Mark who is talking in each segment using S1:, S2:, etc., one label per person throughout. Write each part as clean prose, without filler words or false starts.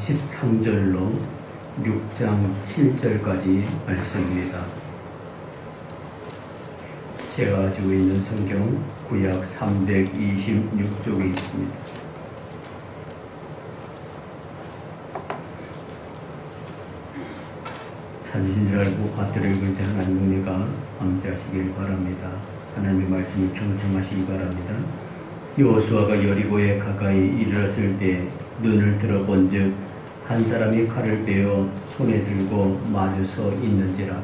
S1: 13절로 6장 7절까지 말씀입니다. 제가 가지고 있는 성경 구약 326쪽에 있습니다. 찾으신 줄 알고 받들어 읽을 때 하나님 은혜가 함께하시길 바랍니다. 하나님의 말씀이 경청하시기 바랍니다. 여호수아가 여리고에 가까이 이르렀을 때 눈을 들어본즉 한 사람이 칼을 빼어 손에 들고 마주 서 있는지라.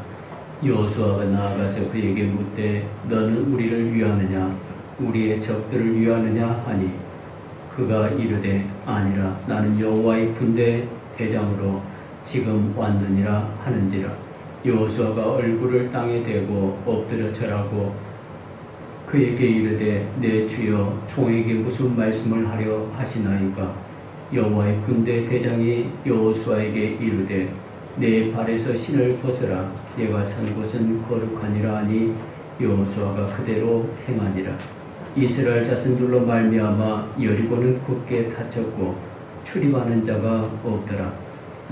S1: 여호수아가 나아가서 그에게 묻되 너는 우리를 위하느냐 우리의 적들을 위하느냐 하니 그가 이르되 아니라 나는 여호와의 군대 대장으로 지금 왔느니라 하는지라. 여호수아가 얼굴을 땅에 대고 엎드려 절하고 그에게 이르되 내 주여 종에게 무슨 말씀을 하려 하시나이까. 여호와의 군대 대장이 여호수아에게 이르되 내 발에서 신을 벗으라 내가 선 곳은 거룩하니라 하니 여호수아가 그대로 행하니라. 이스라엘 자손들로 말미암아 여리고는 굳게 닫혔고 출입하는 자가 없더라.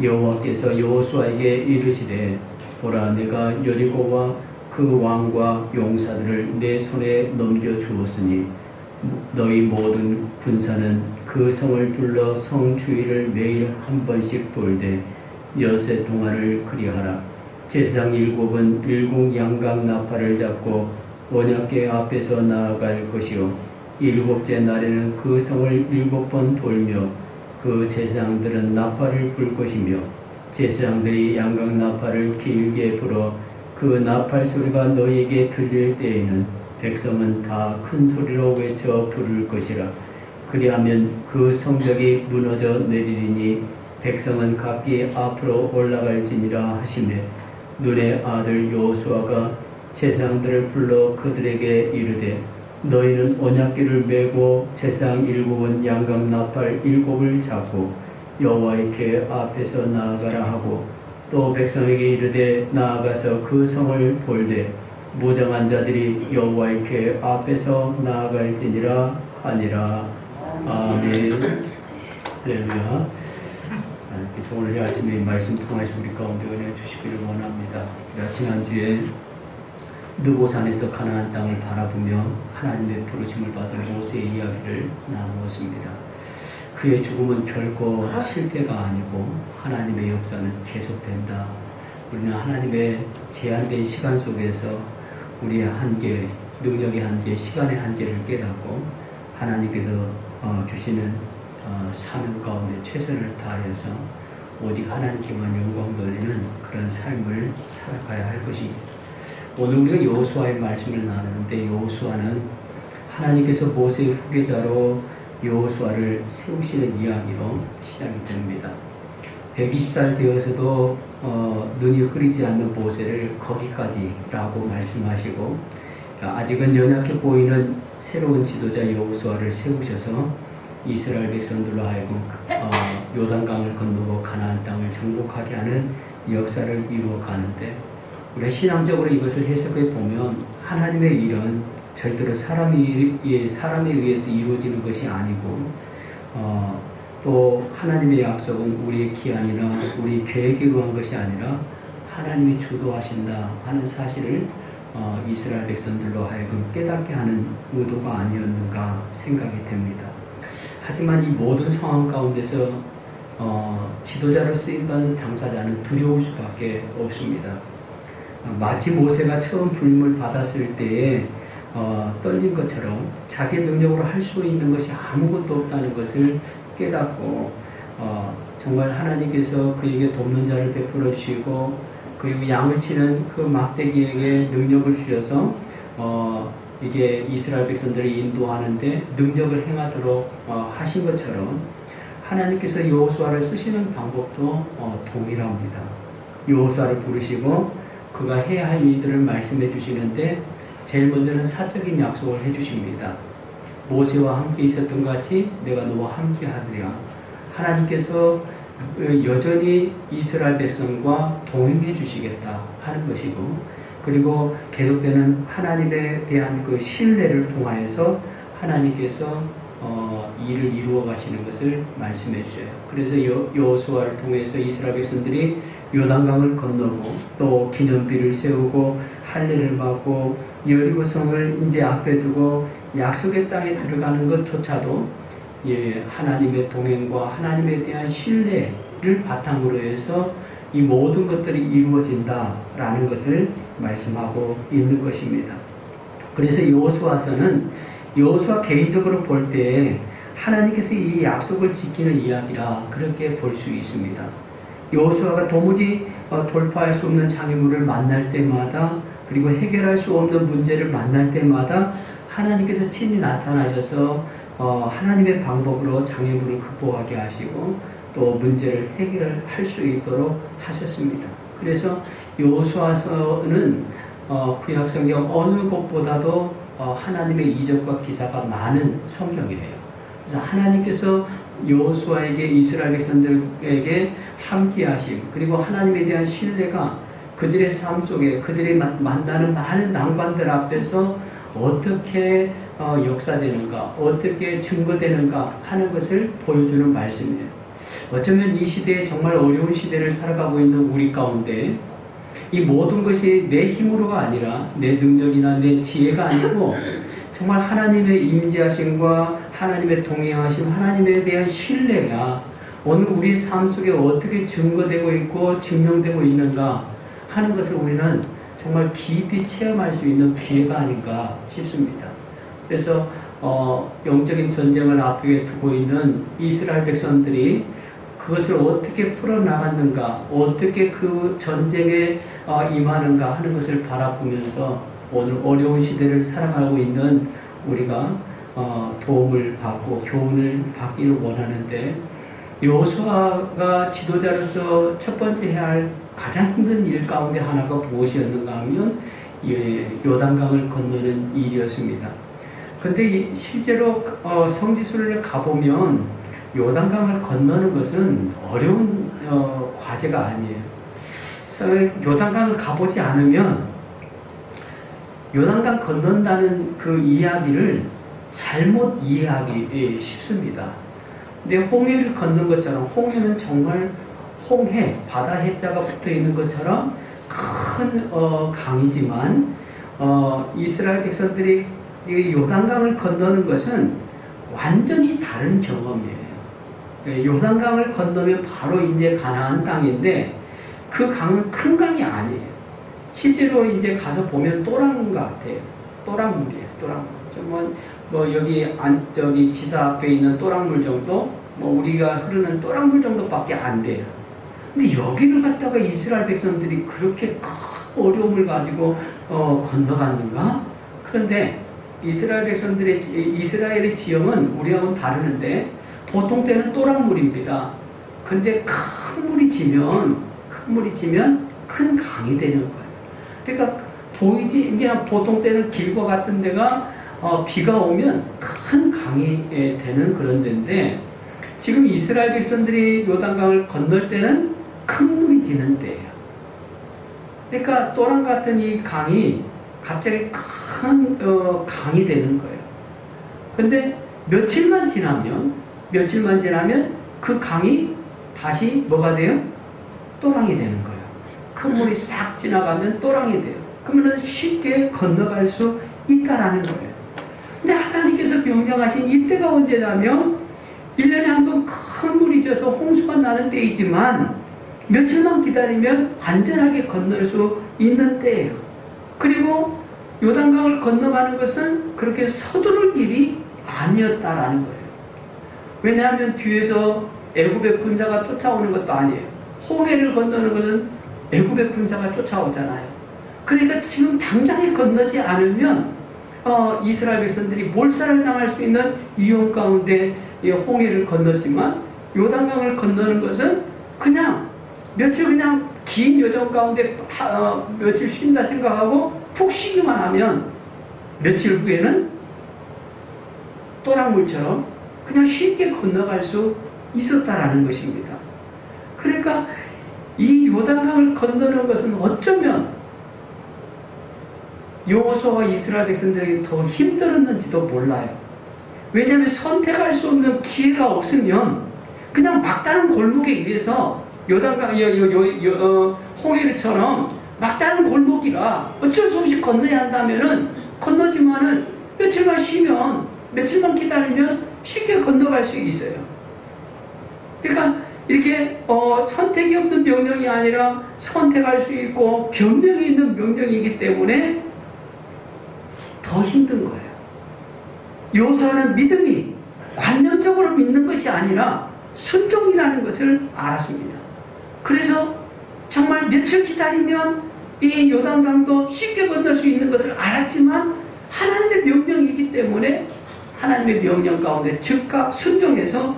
S1: 여호와께서 여호수아에게 이르시되 보라 내가 여리고와 그 왕과 용사들을 내 손에 넘겨주었으니 너희 모든 군사는 그 성을 둘러 성 주위를 매일 한 번씩 돌되 엿새 동안을 그리하라. 제사장 7은 일곱 양각 나팔을 잡고 언약궤 앞에서 나아갈 것이요 7째 날에는 그 성을 7번 돌며 그 제사장들은 나팔을 불 것이며 제사장들이 양각 나팔을 길게 불어 그 나팔 소리가 너희에게 들릴 때에는 백성은 다 큰 소리로 외쳐 부를 것이라. 그리하면 그 성벽이 무너져 내리리니 백성은 각기 앞으로 올라갈지니라 하시매 눈의 아들 여호수아가 제사장들을 불러 그들에게 이르되 너희는 언약궤를 메고 제사장 7은 양각 나팔 7을 잡고 여호와의 궤 앞에서 나아가라 하고 또 백성에게 이르되 나아가서 그 성을 돌되 무장한 자들이 여호와의 궤 앞에서 나아갈지니라 하니라. 아멘. 할렐루야. 그래서 오늘 아침에 말씀 통해서 우리 가운데 은혜 주시기를 원합니다. 지난주에 느보산에서 가나안 땅을 바라보며 하나님의 부르심을 받은 모세의 이야기를 나누었습니다. 그의 죽음은 결코 실패가 아니고 하나님의 역사는 계속된다. 우리는 하나님의 제한된 시간 속에서 우리의 한계, 능력의 한계, 시간의 한계를 깨닫고 하나님께서 주시는 사명 가운데 최선을 다해서 오직 하나님께만 영광 돌리는 그런 삶을 살아가야 할 것입니다. 오늘 우리가 여호수아의 말씀을 나누는데 여호수아는 하나님께서 모세의 후계자로 여호수아를 세우시는 이야기로 시작이 됩니다. 120살 되어서도 눈이 흐리지 않는 모세를 거기까지라고 말씀하시고 아직은 연약해 보이는 새로운 지도자 여호수아를 세우셔서 이스라엘 백성들로 하여금 요단강을 건너고 가나안 땅을 정복하게 하는 역사를 이루어 가는데 우리가 신앙적으로 이것을 해석해 보면 하나님의 일은 절대로 사람에 의해서 이루어지는 것이 아니고 또 하나님의 약속은 우리의 기한이나 우리 계획에 의한 것이 아니라 하나님이 주도하신다 하는 사실을 이스라엘 백성들로 하여금 깨닫게 하는 의도가 아니었는가 생각이 됩니다. 하지만 이 모든 상황 가운데서 지도자로 쓰임받는 당사자는 두려울 수밖에 없습니다. 마치 모세가 처음 부름을 받았을 때에 떨린 것처럼 자기 능력으로 할 수 있는 것이 아무것도 없다는 것을 깨닫고 정말 하나님께서 그에게 돕는 자를 베풀어 주시고 그리고 양을 치는 그 막대기에게 능력을 주셔서 이게 이스라엘 백성들을 인도하는데 능력을 행하도록 하신 것처럼 하나님께서 여호수아를 쓰시는 방법도 동일합니다. 여호수아를 부르시고 그가 해야 할 일들을 말씀해 주시는데 제일 먼저는 사적인 약속을 해 주십니다. 모세와 함께 있었던 것 같이 내가 너와 함께 하리라. 하나님께서 여전히 이스라엘 백성과 동행해 주시겠다 하는 것이고 그리고 계속되는 하나님에 대한 그 신뢰를 통하여서 하나님께서 일을 이루어 가시는 것을 말씀해 주셔요. 그래서 여호수아를 통해서 이스라엘 백성들이 요단강을 건너고 또 기념비를 세우고 할례를 받고 여리고성을 이제 앞에 두고 약속의 땅에 들어가는 것조차도 하나님의 동행과 하나님에 대한 신뢰를 바탕으로 해서 이 모든 것들이 이루어진다라는 것을 말씀하고 있는 것입니다. 그래서 여호수아 개인적으로 볼 때 하나님께서 이 약속을 지키는 이야기라 그렇게 볼 수 있습니다. 여호수아가 도무지 돌파할 수 없는 장애물을 만날 때마다 그리고 해결할 수 없는 문제를 만날 때마다 하나님께서 친히 나타나셔서 하나님의 방법으로 장애물을 극복하게 하시고 또 문제를 해결할 수 있도록 하셨습니다. 그래서 여호수아서는 구약성경 어느 곳보다도 하나님의 이적과 기사가 많은 성경이에요. 그래서 하나님께서 여호수아에게 이스라엘 백성들에게 함께하심 그리고 하나님에 대한 신뢰가 그들의 삶 속에 그들이 만나는 많은 난관들 앞에서 어떻게 역사되는가 어떻게 증거되는가 하는 것을 보여주는 말씀이에요. 어쩌면 이 시대에 정말 어려운 시대를 살아가고 있는 우리 가운데 이 모든 것이 내 힘으로가 아니라 내 능력이나 내 지혜가 아니고 정말 하나님의 임재하심과 하나님의 동행하심 하나님에 대한 신뢰가 오늘 우리 삶 속에 어떻게 증거되고 있고 증명되고 있는가 하는 것을 우리는 정말 깊이 체험할 수 있는 기회가 아닌가 싶습니다. 그래서 영적인 전쟁을 앞두게 두고 있는 이스라엘 백성들이 그것을 어떻게 풀어나갔는가 어떻게 그 전쟁에 임하는가 하는 것을 바라보면서 오늘 어려운 시대를 살아가고 있는 우리가 도움을 받고 교훈을 받기를 원하는데 여호수아가 지도자로서 첫 번째 해야 할 가장 힘든 일 가운데 하나가 무엇이었는가 하면 요단강을 건너는 일이었습니다. 그런데 실제로 성지순례를 가보면 요단강을 건너는 것은 어려운 과제가 아니에요. 요단강을 가보지 않으면 요단강 건넌다는 그 이야기를 잘못 이해하기 쉽습니다. 근데 홍해를 걷는 것처럼 홍해는 정말 홍해, 바다 해자가 붙어 있는 것처럼 큰 강이지만 이스라엘 백성들이 이 요단강을 건너는 것은 완전히 다른 경험이에요. 요단강을 건너면 바로 이제 가나안 땅인데 그 강은 큰 강이 아니에요. 실제로 이제 가서 보면 또랑 같아요. 또랑물이에요. 또랑물. 여기 지사 앞에 있는 또랑물 정도, 우리가 흐르는 또랑물 정도밖에 안 돼요. 근데 여기를 갖다가 이스라엘 백성들이 그렇게 큰 어려움을 가지고 건너갔는가? 그런데 이스라엘의 지형은 우리하고는 다르는데 보통 때는 또랑물입니다. 근데 큰 물이 지면 큰 강이 되는 거예요. 그러니까 그냥 보통 때는 길과 같은 데가 비가 오면 큰 강이 되는 그런 데인데 지금 이스라엘 백성들이 요단강을 건널 때는 큰 물이 지는 때예요. 그러니까 또랑 같은 이 강이 갑자기 큰 강이 되는 거예요. 근데 며칠만 지나면 그 강이 다시 뭐가 돼요? 또랑이 되는 거예요. 큰 물이 싹 지나가면 또랑이 돼요. 그러면 쉽게 건너갈 수 있다라는 거예요. 근데 하나님께서 명령하신 이때가 언제냐면 1년에 한 번 큰 물이 져서 홍수가 나는 때이지만 며칠만 기다리면 안전하게 건널 수 있는 때예요. 그리고 요단강을 건너가는 것은 그렇게 서두를 일이 아니었다라는 거예요. 왜냐하면 뒤에서 애굽의 군사가 쫓아오는 것도 아니에요. 홍해를 건너는 것은 애굽의 군사가 쫓아오잖아요. 그러니까 지금 당장에 건너지 않으면 이스라엘 백성들이 몰살을 당할 수 있는 위험 가운데 홍해를 건넜지만 요단강을 건너는 것은 그냥 며칠 긴 여정 가운데 며칠 쉰다 생각하고 푹 쉬기만 하면 며칠 후에는 또랑물처럼 그냥 쉽게 건너갈 수 있었다라는 것입니다. 그러니까 이 요단강을 건너는 것은 어쩌면 여호수아와 이스라엘 백성들에게 더 힘들었는지도 몰라요.
S2: 왜냐하면 선택할 수 없는 기회가 없으면 그냥 막다른 골목에 의해서 홍해를처럼 막다른 골목이라 어쩔 수 없이 건너야 한다면은 건너지만은 며칠만 쉬면, 며칠만 기다리면 쉽게 건너갈 수 있어요. 그러니까 이렇게 선택이 없는 명령이 아니라 선택할 수 있고 변명이 있는 명령이기 때문에 더 힘든 거예요. 요소는 믿음이 관념적으로 믿는 것이 아니라 순종이라는 것을 알았습니다. 그래서 정말 며칠 기다리면 이 요단강도 쉽게 건널 수 있는 것을 알았지만 하나님의 명령이기 때문에 하나님의 명령 가운데 즉각 순종해서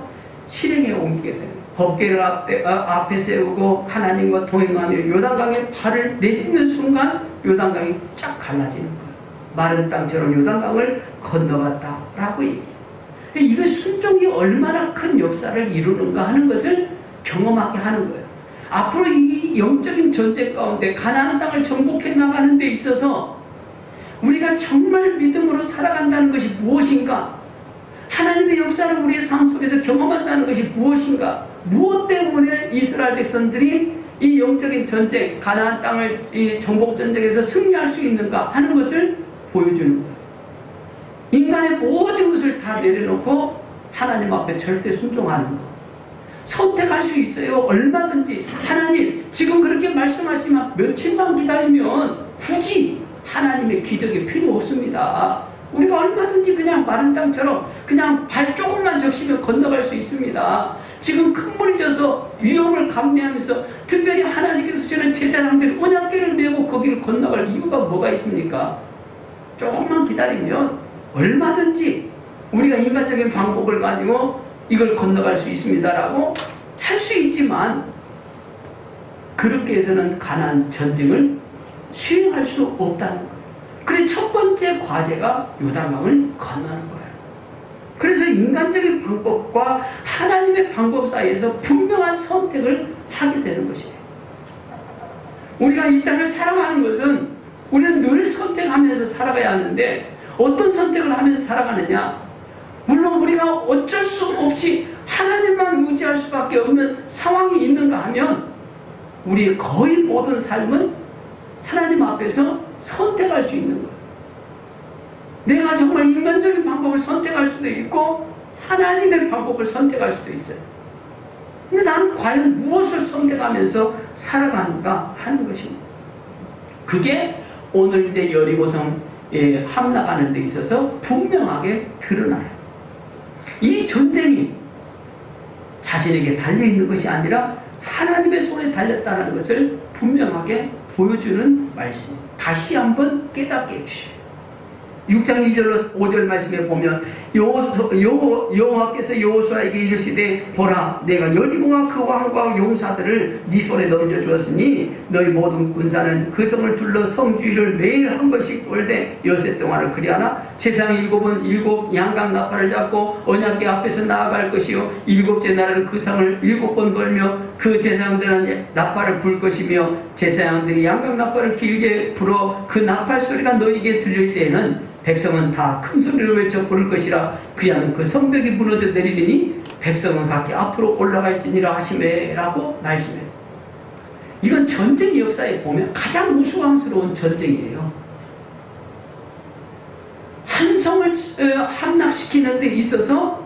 S2: 실행에 옮기게 됩니다. 법궤를 앞에 세우고 하나님과 동행하며 요단강에 발을 내딛는 순간 요단강이 쫙 갈라지는 거예요. 마른 땅처럼 요단강을 건너갔다라고 얘기해요. 이거 순종이 얼마나 큰 역사를 이루는가 하는 것을 경험하게 하는 거예요. 앞으로 이 영적인 전쟁 가운데 가나안 땅을 정복해 나가는 데 있어서 우리가 정말 믿음으로 살아간다는 것이 무엇인가? 하나님의 역사를 우리의 삶 속에서 경험한다는 것이 무엇인가? 무엇 때문에 이스라엘 백성들이 이 영적인 전쟁, 가나안 땅을 이 정복 전쟁에서 승리할 수 있는가 하는 것을 보여주는 거예요. 인간의 모든 것을 다 내려놓고 하나님 앞에 절대 순종하는 것. 선택할 수 있어요. 얼마든지. 하나님 지금 그렇게 말씀하시면 며칠만 기다리면 굳이 하나님의 기적이 필요 없습니다. 우리가 얼마든지 그냥 마른 땅처럼 그냥 발 조금만 적시면 건너갈 수 있습니다. 지금 큰 물이 져서 위험을 감내하면서 특별히 하나님께서 주시는 제사장들이 언약궤를 메고 거기를 건너갈 이유가 뭐가 있습니까? 조금만 기다리면 얼마든지 우리가 인간적인 방법을 가지고 이걸 건너갈 수 있습니다라고 할 수 있지만 그렇게 해서는 가나안 전쟁을 수행할 수 없다는 거예요. 그래서 첫 번째 과제가 요단강을 건너는 거예요. 그래서 인간적인 방법과 하나님의 방법 사이에서 분명한 선택을 하게 되는 것이에요. 우리가 이 땅을 살아가는 것은 우리는 늘 선택하면서 살아가야 하는데 어떤 선택을 하면서 살아가느냐? 물론 우리가 어쩔 수 없이 하나님만 의지할 수밖에 없는 상황이 있는가 하면 우리의 거의 모든 삶은 하나님 앞에서 선택할 수 있는 거예요. 내가 정말 인간적인 방법을 선택할 수도 있고 하나님의 방법을 선택할 수도 있어요. 근데 나는 과연 무엇을 선택하면서 살아가는가 하는 것입니다. 그게 오늘의 여리고성에 함락하는 데 있어서 분명하게 드러나요. 이 전쟁이 자신에게 달려있는 것이 아니라 하나님의 손에 달렸다는 것을 분명하게 보여주는 말씀. 다시 한번 깨닫게 해주셔요. 6장 2절로 5절 말씀에 보면 여호와께서 여호수아에게 이르시되 보라 내가 여리고와 그 왕과 용사들을 네 손에 넘겨주었으니 너희 모든 군사는 그 성을 둘러 성주위를 매일 한 번씩 돌되 여세 동안을 그리하나 제사장 7은 7 양각 나팔을 잡고 언약궤 앞에서 나아갈 것이요 7째 날은 그 성을 7번 돌며 그 제사장들은 나팔을 불 것이며 제사장들이 양각 나팔을 길게 불어 그 나팔 소리가 너희에게 들릴 때에는 백성은 다 큰 소리로 외쳐 부를 것이라 그리하면 그 성벽이 무너져 내리리니 백성은 각기 앞으로 올라갈지니라 하시매라고 말씀해요. 이건 전쟁 역사에 보면 가장 우스꽝스러운 전쟁이에요. 한 성을 함락시키는 데 있어서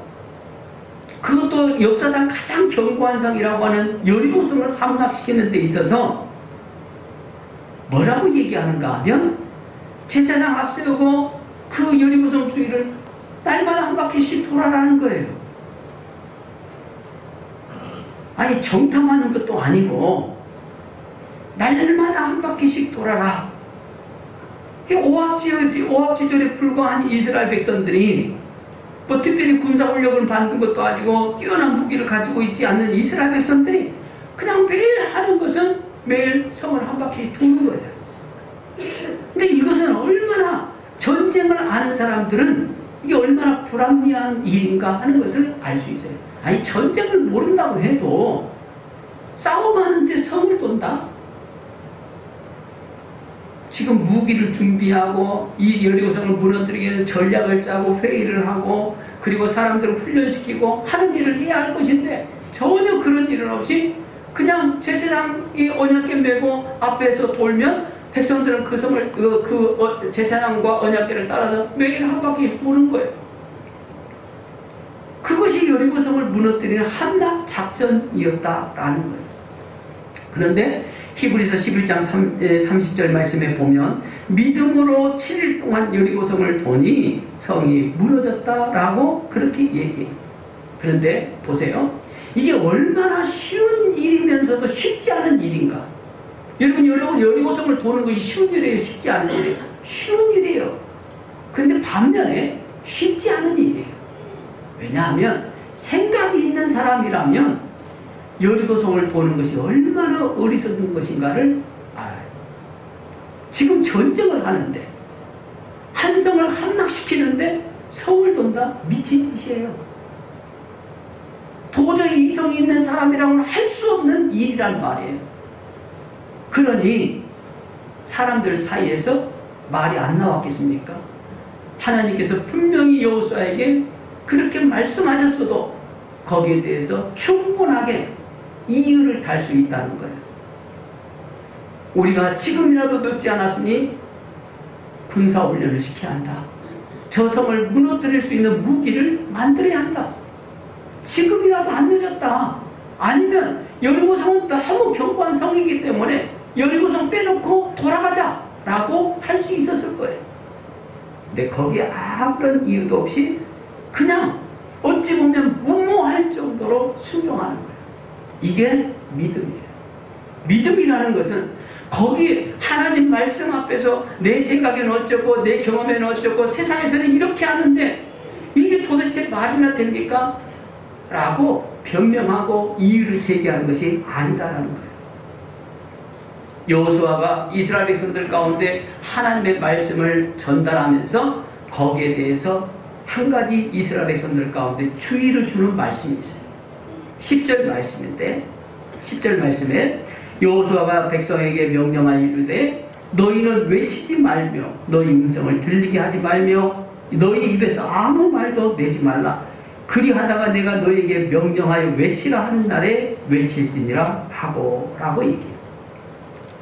S2: 그것도 역사상 가장 견고한 성이라고 하는 여리고성을 함락시키는 데 있어서 뭐라고 얘기하는가 하면 제사장 앞세우고 그 여리고성 주위를 날마다 한 바퀴씩 돌아라는 거예요. 아니 정탐하는 것도 아니고 날마다 한 바퀴씩 돌아라. 오합지졸에 불과한 이스라엘 백성들이 뭐 특별히 군사훈련을 받는 것도 아니고 뛰어난 무기를 가지고 있지 않는 이스라엘 백성들이 그냥 매일 하는 것은 매일 성을 한 바퀴 도는 거예요. 근데 이것은 얼마나 전쟁을 아는 사람들은 이게 얼마나 불합리한 일인가 하는 것을 알 수 있어요. 아니 전쟁을 모른다고 해도 싸움하는데 성을 돈다? 지금 무기를 준비하고 이 여리고성을 무너뜨리기 위해서 전략을 짜고 회의를 하고 그리고 사람들을 훈련시키고 하는 일을 해야 할 것인데 전혀 그런 일은 없이 그냥 제사장이 언약궤 메고 앞에서 돌면 백성들은 그 성을 제사장과 언약궤를 따라서 매일 한 바퀴 도는 거예요. 그것이 여리고성을 무너뜨리는 한낱 작전이었다라는 거예요. 그런데 히브리서 11장 30절 말씀에 보면 믿음으로 7일 동안 여리고성을 도니 성이 무너졌다라고 그렇게 얘기해요. 그런데 보세요. 이게 얼마나 쉬운 일이면서도 쉽지 않은 일인가. 여러분 여리고성을 도는 것이 쉬운 일이에요? 쉽지 않은 일이에요? 쉬운 일이에요. 그런데 반면에 쉽지 않은 일이에요. 왜냐하면 생각이 있는 사람이라면 여리고성을 도는 것이 얼마나 어리석은 것인가를 알아요. 지금 전쟁을 하는데 한 성을 함락시키는데 성을 돈다? 미친 짓이에요. 도저히 이성이 있는 사람이라고는 할 수 없는 일이란 말이에요. 그러니 사람들 사이에서 말이 안 나왔겠습니까? 하나님께서 분명히 여호수아에게 그렇게 말씀하셨어도 거기에 대해서 충분하게 이유를 달 수 있다는 거예요. 우리가 지금이라도 늦지 않았으니 군사훈련을 시켜야 한다. 저 성을 무너뜨릴 수 있는 무기를 만들어야 한다. 지금이라도 안 늦었다. 아니면 여리고성은 너무 견고한 성이기 때문에 여리고성 빼놓고 돌아가자 라고 할 수 있었을 거예요. 근데 거기에 아무런 이유도 없이 그냥 어찌 보면 무모할 정도로 순종하는 거예요. 이게 믿음이에요. 믿음이라는 것은 거기 하나님 말씀 앞에서 내 생각에는 어쩌고 내 경험에는 어쩌고 세상에서는 이렇게 하는데 이게 도대체 말이나 됩니까? 라고 변명하고 이유를 제기하는 것이 아니다라는 거예요. 여호수아가 이스라엘 백성들 가운데 하나님의 말씀을 전달하면서 거기에 대해서 한 가지 이스라엘 백성들 가운데 주의를 주는 말씀이 있어요. 10절 말씀인데 10절 말씀에 여호수아가 백성에게 명령하여 이르되 너희는 외치지 말며 너희 음성을 들리게 하지 말며 너희 입에서 아무 말도 내지 말라. 그리하다가 내가 너희에게 명령하여 외치라 하는 날에 외칠지니라 하고 라고 얘기해요.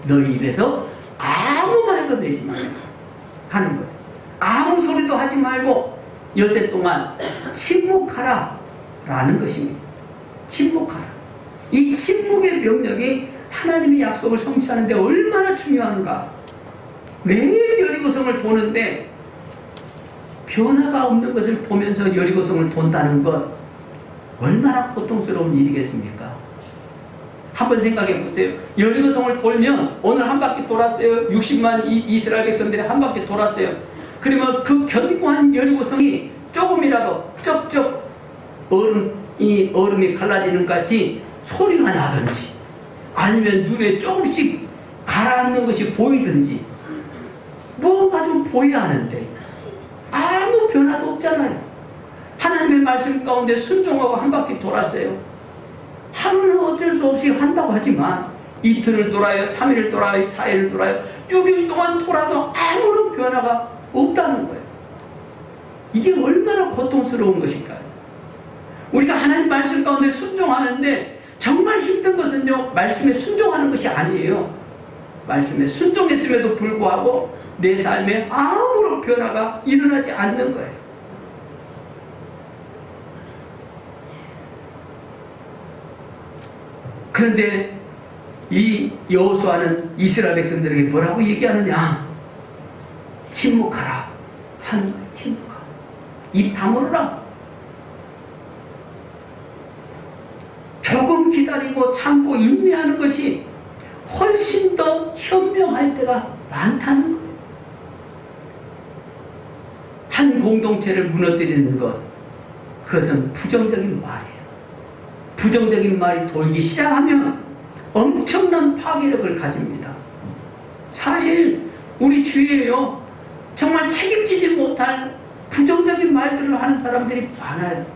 S2: 너희 입에서 아무 말도 내지 말라 하는 거예요. 아무 소리도 하지 말고 여세 동안 침묵하라 라는 것입니다. 침묵하라. 이 침묵의 명령이 하나님의 약속을 성취하는데 얼마나 중요한가. 매일 여리고성을 도는데 변화가 없는 것을 보면서 여리고성을 돈다는 것 얼마나 고통스러운 일이겠습니까? 한번 생각해 보세요. 여리고성을 돌면 오늘 한 바퀴 돌았어요. 60만 이스라엘 백성들이 한 바퀴 돌았어요. 그러면 그 견고한 여리고성이 조금이라도 쩍쩍 얼음이 갈라지는 같이 소리가 나든지 아니면 눈에 조금씩 가라앉는 것이 보이든지 뭐가 좀 보여야 하는데 아무 변화도 없잖아요. 하나님의 말씀 가운데 순종하고 한 바퀴 돌았어요. 하루는 어쩔 수 없이 한다고 하지만 이틀을 돌아요, 3일을 돌아요, 4일을 돌아요, 6일 동안 돌아도 아무런 변화가 없다는 거예요. 이게 얼마나 고통스러운 것일까요? 우리가 하나님 말씀 가운데 순종하는데 정말 힘든 것은요, 말씀에 순종하는 것이 아니에요. 말씀에 순종했음에도 불구하고 내 삶에 아무런 변화가 일어나지 않는 거예요. 그런데 이 여호수아는 이스라엘 백성들에게 뭐라고 얘기하느냐? 침묵하라 하는 거예요. 침묵하라. 입 다물어라. 조금 기다리고 참고 인내하는 것이 훨씬 더 현명할 때가 많다는 거예요. 한 공동체를 무너뜨리는 것, 그것은 부정적인 말이에요. 부정적인 말이 돌기 시작하면 엄청난 파괴력을 가집니다. 사실 우리 주위에요, 정말 책임지지 못할 부정적인 말들을 하는 사람들이 많아요.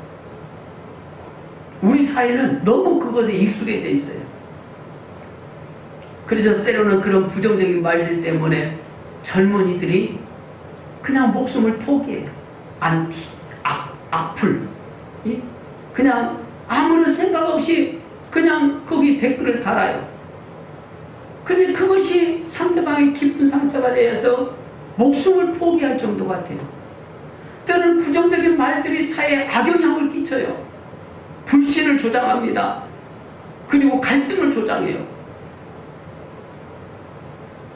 S2: 우리 사회는 너무 그것에 익숙해져 있어요. 그래서 때로는 그런 부정적인 말들 때문에 젊은이들이 그냥 목숨을 포기해요. 안티, 악, 악플, 그냥 아무런 생각 없이 그냥 거기 댓글을 달아요. 근데 그것이 상대방의 깊은 상처가 되어서 목숨을 포기할 정도가 돼요. 때로는 부정적인 말들이 사회에 악영향을 끼쳐요. 불신을 조장합니다. 그리고 갈등을 조장해요.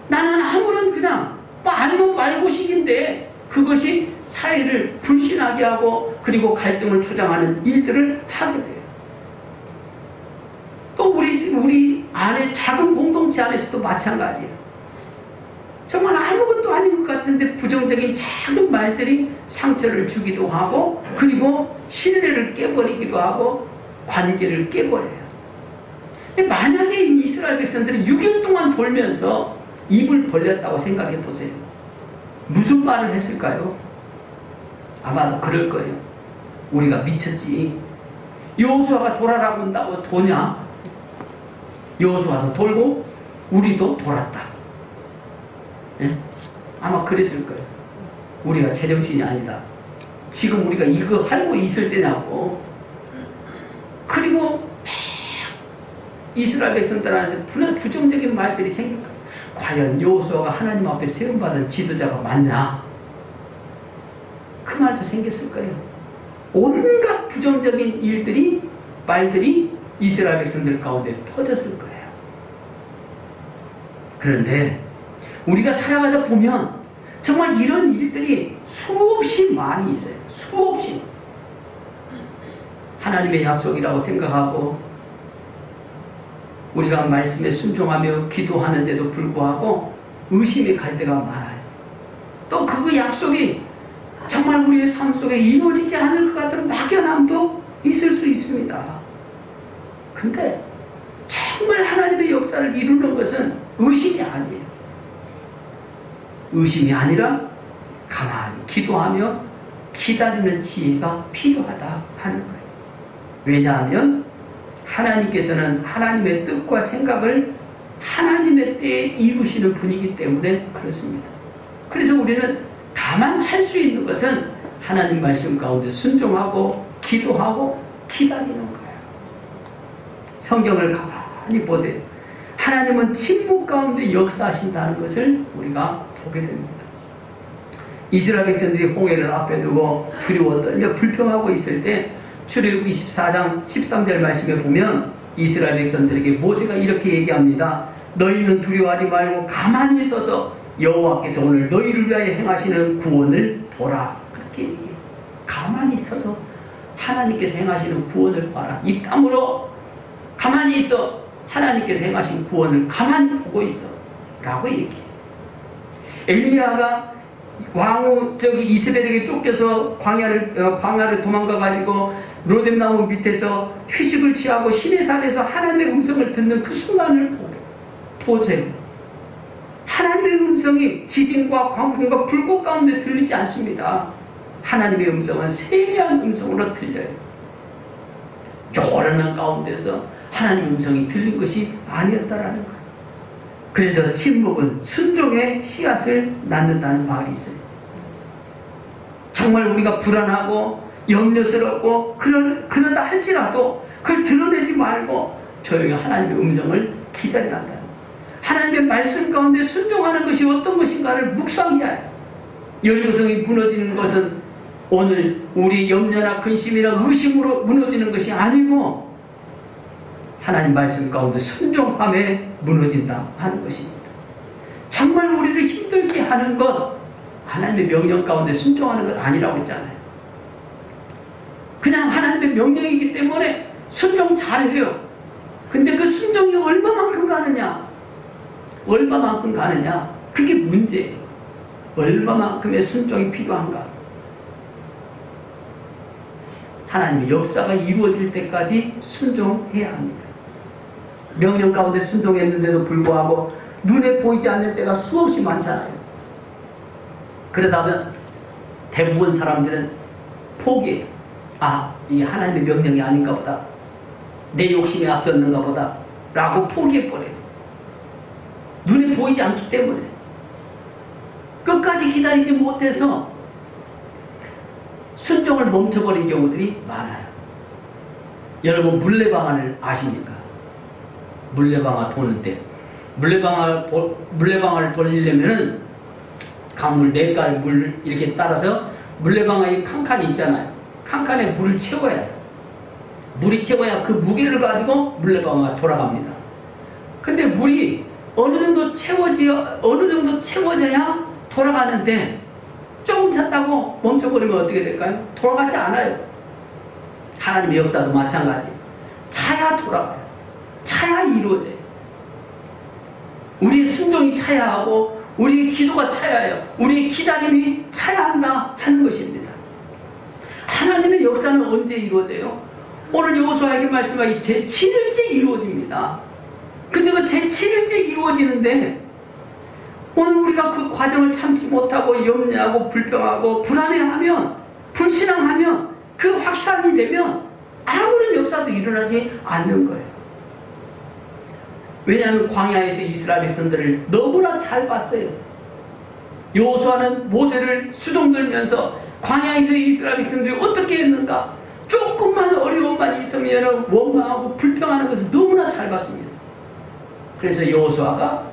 S2: 나는 아무런 그냥 아니면 말고식인데 그것이 사회를 불신하게 하고 그리고 갈등을 조장하는 일들을 하게 돼요. 또 우리 안에 작은 공동체 안에서도 마찬가지예요. 정말 아무것도 아닌 것 같은데 부정적인 작은 말들이 상처를 주기도 하고 그리고 신뢰를 깨버리기도 하고 관계를 깨버려요. 근데 만약에 이스라엘 백성들이 6일 동안 돌면서 입을 벌렸다고 생각해 보세요. 무슨 말을 했을까요? 아마도 그럴 거예요. 우리가 미쳤지. 여호수아가 돌아라고 한다고 도냐? 여호수아도 돌고 우리도 돌았다. 예? 아마 그랬을 거예요. 우리가 제정신이 아니다. 지금 우리가 이거 하고 있을 때냐고. 그리고 이스라엘 백성들한테 부정적인 말들이 생길 거예요. 과연 여호수아가 하나님 앞에 세움받은 지도자가 맞나? 그 말도 생겼을 거예요. 온갖 부정적인 말들이 이스라엘 백성들 가운데 퍼졌을 거예요. 그런데 우리가 살아가다 보면 정말 이런 일들이 수없이 많이 있어요. 수없이. 하나님의 약속이라고 생각하고 우리가 말씀에 순종하며 기도하는데도 불구하고 의심이 갈 때가 많아요. 또 그 약속이 정말 우리의 삶 속에 이루어지지 않을 것 같은 막연함도 있을 수 있습니다. 근데 정말 하나님의 역사를 이루는 것은 의심이 아니에요. 의심이 아니라 가만히 기도하며 기다리는 지혜가 필요하다 하는 거예요. 왜냐하면 하나님께서는 하나님의 뜻과 생각을 하나님의 때에 이루시는 분이기 때문에 그렇습니다. 그래서 우리는 다만 할 수 있는 것은 하나님 말씀 가운데 순종하고 기도하고 기다리는 거예요. 성경을 가만히 보세요. 하나님은 침묵 가운데 역사하신다는 것을 우리가 보게 됩니다. 이스라엘 백성들이 홍해를 앞에 두고 두려워 떨며 불평하고 있을 때 출애굽기 24장 13절 말씀에 보면 이스라엘 백성들에게 모세가 이렇게 얘기합니다. 너희는 두려워하지 말고 가만히 서서 여호와께서 오늘 너희를 위하여 행하시는 구원을 보라. 그렇게 얘기해요. 가만히 서서 하나님께서 행하시는 구원을 봐라. 입 다물어 가만히 있어. 하나님께서 행하신 구원을 가만히 보고 있어. 라고 얘기해요. 엘리야가 이스벨에게 쫓겨서 광야를 도망가가지고 로뎀나무 밑에서 휴식을 취하고 시내산에서 하나님의 음성을 듣는 그 순간을 보세요. 하나님의 음성이 지진과 광풍과 불꽃 가운데 들리지 않습니다. 하나님의 음성은 세미한 음성으로 들려요. 요란한 가운데서 하나님의 음성이 들린 것이 아니었다라는 거예요. 그래서 침묵은 순종의 씨앗을 낳는다는 말이 있어요. 정말 우리가 불안하고 염려스럽고 그러다 할지라도 그걸 드러내지 말고 조용히 하나님의 음성을 기다려야 한다. 하나님의 말씀 가운데 순종하는 것이 어떤 것인가를 묵상해야 해요. 여리고성이 무너지는 것은 오늘 우리 염려나 근심이나 의심으로 무너지는 것이 아니고 하나님 말씀 가운데 순종함에 무너진다 하는 것입니다. 정말 우리를 힘들게 하는 것, 하나님의 명령 가운데 순종하는 것 아니라고 했잖아요. 그냥 하나님의 명령이기 때문에 순종 잘해요. 근데 그 순종이 얼마만큼 가느냐? 그게 문제예요. 얼마만큼의 순종이 필요한가? 하나님의 역사가 이루어질 때까지 순종해야 합니다. 명령 가운데 순종했는데도 불구하고 눈에 보이지 않는 때가 수없이 많잖아요. 그러다 보면 대부분 사람들은 포기해요. 이 하나님의 명령이 아닌가 보다. 내 욕심이 앞섰는가 보다. 라고 포기해버려요. 눈에 보이지 않기 때문에. 끝까지 기다리지 못해서 순종을 멈춰버린 경우들이 많아요. 여러분 물레방아를 아십니까? 물레방아 도는 때 물레방아를 돌리려면은 강물 내깔 물 이렇게 따라서 물레방아에 칸칸이 있잖아요. 칸칸에 물을 채워야 해요. 물이 채워야 그 무게를 가지고 물레방아가 돌아갑니다. 근데 물이 어느 정도 채워져야 돌아가는데 조금 찼다고 멈춰버리면 어떻게 될까요? 돌아가지 않아요. 하나님의 역사도 마찬가지예요. 차야 돌아가요. 차야 이루어져요. 우리의 순종이 차야 하고 우리의 기도가 차야 해요. 우리의 기다림이 차야 한다 하는 것입니다. 하나님의 역사는 언제 이루어져요? 오늘 여호수아에게 말씀하기 제7일째 이루어집니다. 근데 그 제7일째 이루어지는데 오늘 우리가 그 과정을 참지 못하고 염려하고 불평하고 불안해하면 불신앙하면 그 확산이 되면 아무런 역사도 일어나지 않는 거예요. 왜냐하면 광야에서 이스라엘 백성들을 너무나 잘 봤어요. 여호수아는 모세를 수종 들면서 광야에서 이스라엘 백성들이 어떻게 했는가, 조금만 어려움만 있으면 원망하고 불평하는 것을 너무나 잘 봤습니다. 그래서 여호수아가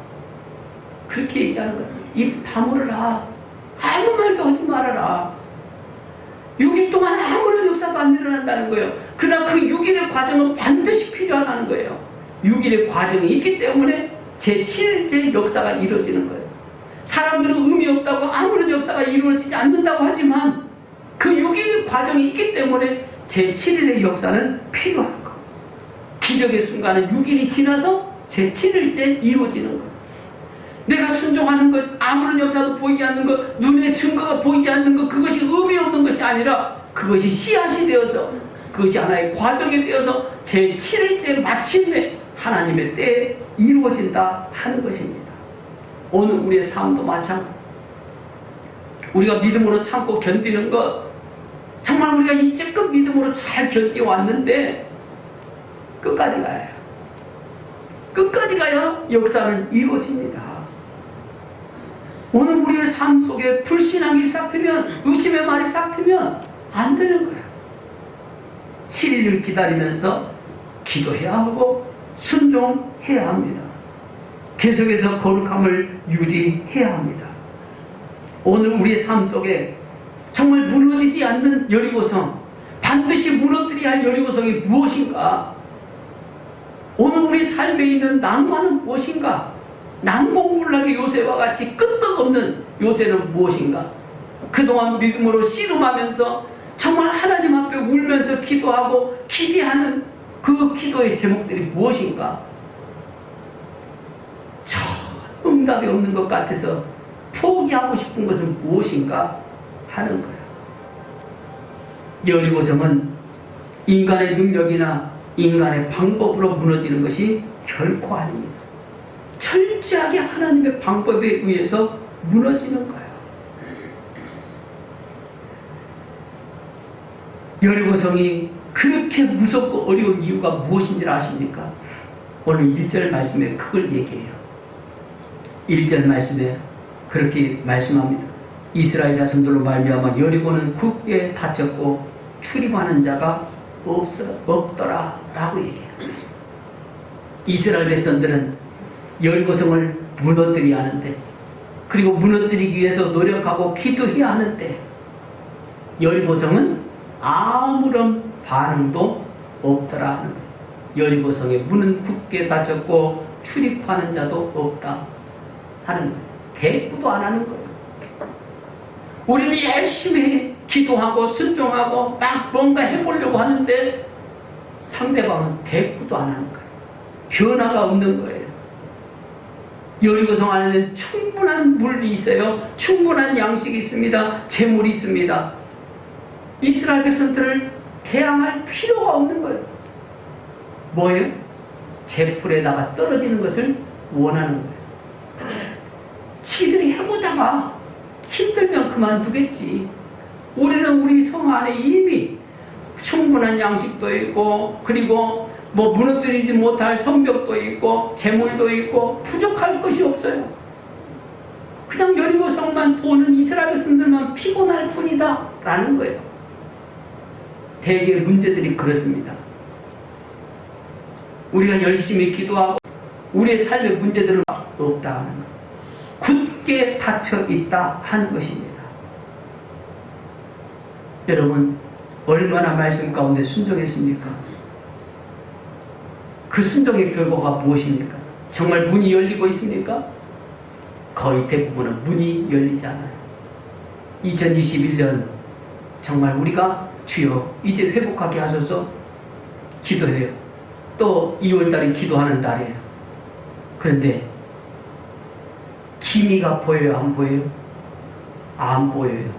S2: 그렇게 얘기하는 거예요. 입 다물어라. 아무 말도 하지 말아라. 6일 동안 아무런 역사도 안 일어난다는 거예요. 그러나 그 6일의 과정은 반드시 필요하다는 거예요. 6일의 과정이 있기 때문에 제7일째 역사가 이루어지는 거예요. 사람들은 의미 없다고 아무런 역사가 이루어지지 않는다고 하지만 그 6일의 과정이 있기 때문에 제7일의 역사는 필요한 거예요. 기적의 순간은 6일이 지나서 제7일째 이루어지는 거예요. 내가 순종하는 것, 아무런 역사도 보이지 않는 것, 눈에 증거가 보이지 않는 것, 그것이 의미 없는 것이 아니라 그것이 씨앗이 되어서 그것이 하나의 과정이 되어서 제7일째 마침내 하나님의 때에 이루어진다 하는 것입니다. 오늘 우리의 삶도 마찬가지. 우리가 믿음으로 참고 견디는 것, 정말 우리가 이제껏 믿음으로 잘 견뎌왔는데 끝까지 가야 해요. 끝까지 가야 역사는 이루어집니다. 오늘 우리의 삶 속에 불신앙이 싹트면, 의심의 말이 싹트면 안 되는 거예요. 7일을 기다리면서 기도해야 하고 순종해야 합니다. 계속해서 거룩함을 유지해야 합니다. 오늘 우리의 삶 속에 정말 무너지지 않는 여리고성, 반드시 무너뜨려야 할 여리고성이 무엇인가? 오늘 우리 삶에 있는 낭만은 무엇인가? 난공불락의 요새와 같이 끄떡없는 요새는 무엇인가? 그동안 믿음으로 씨름하면서 정말 하나님 앞에 울면서 기도하고 기대하는 그 기도의 제목들이 무엇인가? 저 응답이 없는 것 같아서 포기하고 싶은 것은 무엇인가 하는 거예요. 여리고성은 인간의 능력이나 인간의 방법으로 무너지는 것이 결코 아닙니다. 철저하게 하나님의 방법에 의해서 무너지는 거예요. 여리고성이 그렇게 무섭고 어려운 이유가 무엇인지 아십니까? 오늘 1절 말씀에 그걸 얘기해요. 1절 말씀에 그렇게 말씀합니다. 이스라엘 자손들로 말미암아 여리고는 굳게 닫혔고 출입하는 자가 없더라 라고 얘기해요. 이스라엘 백성들은 여리고성을 무너뜨려야 하는데, 그리고 무너뜨리기 위해서 노력하고 기도해야 하는데 여리고성은 아무런 반응도 없더라 하는 거예요. 여리고성의 문은 굳게 닫혔고 출입하는 자도 없다 하는 거예요. 대꾸도 안 하는 거예요. 우리는 열심히 기도하고 순종하고 막 뭔가 해보려고 하는데 상대방은 대꾸도 안 하는 거예요. 변화가 없는 거예요. 여리고성 안에는 충분한 물이 있어요. 충분한 양식이 있습니다. 재물이 있습니다. 이스라엘 백성들을 대항할 필요가 없는 거예요. 뭐예요? 제풀에다가 떨어지는 것을 원하는 거예요. 지들이 해보다가 힘들면 그만두겠지. 우리는 우리 성 안에 이미 충분한 양식도 있고, 그리고 뭐 무너뜨리지 못할 성벽도 있고 재물도 있고 부족할 것이 없어요. 그냥 여리고성만 도는 이스라엘 백성들만 피곤할 뿐이다 라는 거예요. 대개 문제들이 그렇습니다. 우리가 열심히 기도하고 우리의 삶의 문제들은 없다 하는 것, 굳게 닫혀 있다 하는 것입니다. 여러분, 얼마나 말씀 가운데 순종했습니까? 그 순종의 결과가 무엇입니까? 정말 문이 열리고 있습니까? 거의 대부분은 문이 열리지 않아요. 2021년 정말 우리가 주여 이제 회복하게 하셔서 기도해요. 또 2월달에 기도하는 날이에요. 그런데 기미가 보여요? 안 보여요? 안 보여요.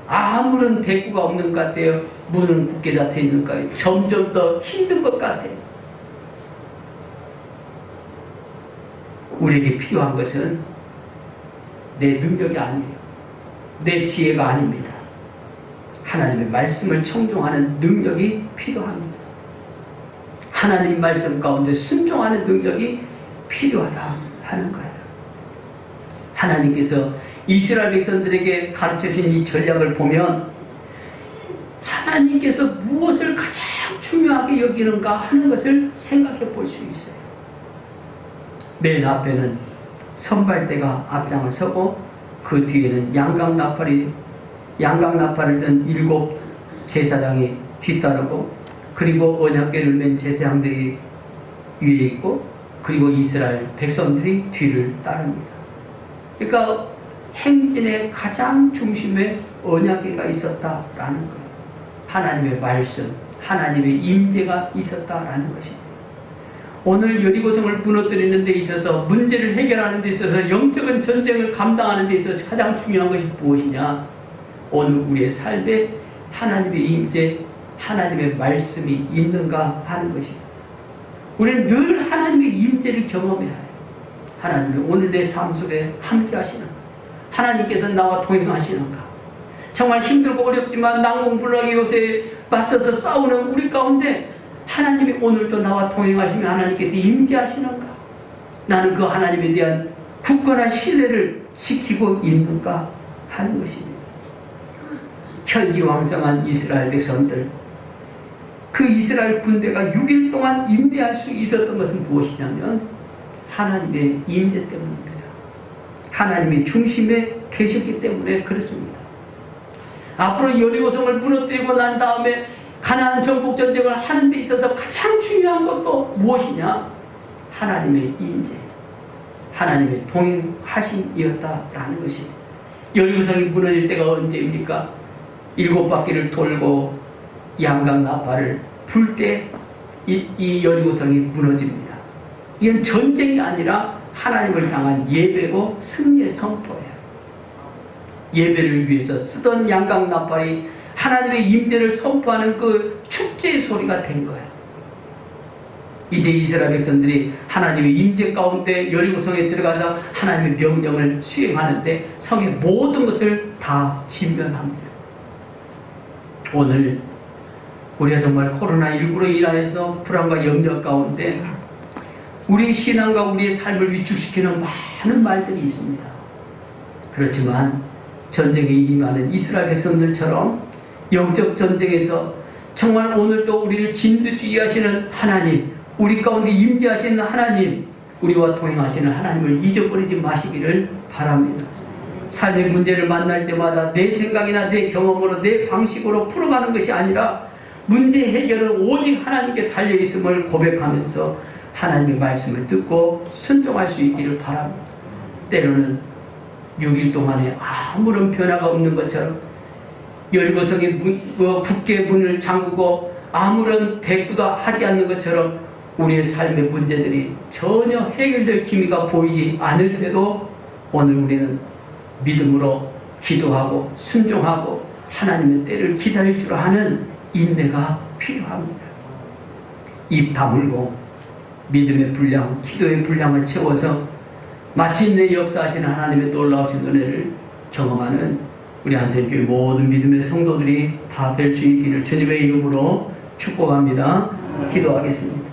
S2: 아무런 대꾸가 없는 것 같아요. 문은 굳게 닫혀 있는 것 같아요. 점점 더 힘든 것 같아요. 우리에게 필요한 것은 내 능력이 아니에요. 내 지혜가 아닙니다. 하나님의 말씀을 청종하는 능력이 필요합니다. 하나님 말씀 가운데 순종하는 능력이 필요하다 하는 거예요. 하나님께서 이스라엘 백성들에게 가르쳐주신 이 전략을 보면 하나님께서 무엇을 가장 중요하게 여기는가 하는 것을 생각해 볼 수 있어요. 맨 앞에는 선발대가 앞장을 서고 그 뒤에는 양강나팔을 든 7 제사장이 뒤따르고 그리고 언약궤를 맨 제사장들이 위에 있고 그리고 이스라엘 백성들이 뒤를 따릅니다. 그러니까 행진의 가장 중심에 언약궤가 있었다라는 거예요. 하나님의 말씀, 하나님의 임재가 있었다라는 것입니다. 오늘 여리고성을 무너뜨리는 데 있어서 문제를 해결하는 데 있어서 영적인 전쟁을 감당하는 데 있어서 가장 중요한 것이 무엇이냐? 오늘 우리의 삶에 하나님의 임재, 하나님의 말씀이 있는가 하는 것입니다. 우리는 늘 하나님의 임재를 경험해야 해요. 하나님이 오늘 내 삶 속에 함께 하시는가? 하나님께서 나와 동행하시는가? 정말 힘들고 어렵지만 난공불락의 요새에 맞서서 싸우는 우리 가운데 하나님이 오늘도 나와 동행하시며 하나님께서 임재하시는가? 나는 그 하나님에 대한 굳건한 신뢰를 지키고 있는가 하는 것입니다. 혈기왕성한 이스라엘 백성들, 그 이스라엘 군대가 6일 동안 임대할 수 있었던 것은 무엇이냐면 하나님의 임재 때문입니다. 하나님이 중심에 계셨기 때문에 그렇습니다. 앞으로 여리고성을 무너뜨리고 난 다음에 가나안 정복 전쟁을 하는 데 있어서 가장 중요한 것도 무엇이냐? 하나님의 임재, 하나님의 동행하심이었다라는 것이. 여리고성이 무너질 때가 언제입니까? 7바퀴를 돌고 양강나팔을 불 때 이 여리고성이 무너집니다. 이건 전쟁이 아니라 하나님을 향한 예배고 승리의 선포예요. 예배를 위해서 쓰던 양강나팔이 하나님의 임재를 선포하는 그 축제의 소리가 된 거예요. 이제 이스라엘 백성들이 하나님의 임재 가운데 여리고성에 들어가서 하나님의 명령을 수행하는데 성의 모든 것을 다 진멸합니다. 오늘 우리가 정말 코로나19로 인하여서 불안과 염려 가운데 우리의 신앙과 우리의 삶을 위축시키는 많은 말들이 있습니다. 그렇지만 전쟁에 임하는 이스라엘 백성들처럼 영적 전쟁에서 정말 오늘도 우리를 진두지휘하시는 하나님, 우리 가운데 임재하시는 하나님, 우리와 동행하시는 하나님을 잊어버리지 마시기를 바랍니다. 삶의 문제를 만날 때마다 내 생각이나 내 경험으로 내 방식으로 풀어가는 것이 아니라 문제 해결은 오직 하나님께 달려있음을 고백하면서 하나님의 말씀을 듣고 순종할 수 있기를 바랍니다. 때로는 6일 동안에 아무런 변화가 없는 것처럼 여리고성이 굳게 문을 잠그고 아무런 대꾸도 하지 않는 것처럼 우리의 삶의 문제들이 전혀 해결될 기미가 보이지 않을 때도 오늘 우리는 믿음으로 기도하고 순종하고 하나님의 때를 기다릴 줄 아는 인내가 필요합니다. 입 다물고 믿음의 분량, 기도의 분량을 채워서 마침내 역사하시는 하나님의 놀라우신 은혜를 경험하는 우리 안전교회 모든 믿음의 성도들이 다 될 수 있기를 주님의 이름으로 축복합니다. 기도하겠습니다.